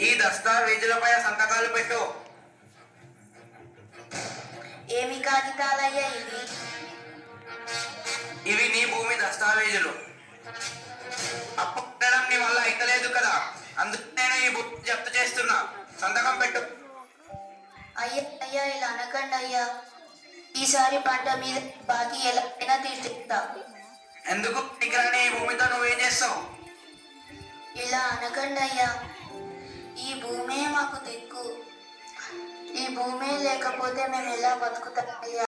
ఈ దస్తావేజులపై సంతకాలు పెట్టు. ఏమి కాగితాలయ్యా ఇవి? ఇవి నీ భూమి దస్తావేజులు. అప్పు కట్టడం నీ వల్ల అయితలేదు కదా, అందుకు నేను ఈ భూమి జప్తు చేస్తున్నా. సంతకం పెట్టు. అయ్యా అయ్యా ఇలా అనకండి అయ్యా, ఈసారి పంట మీద బాకీ ఎలాగైనా తీర్చిస్తా. ఎందుకు పనికిరాని ఈ భూమితో నువ్వేం చేస్తావు? ఇలా అనకండి అయ్యా, ఈ భూమే మాకు దిక్కు. ఈ భూమే లేకపోతే మేము ఎలా బతుకుతాం అయ్యా?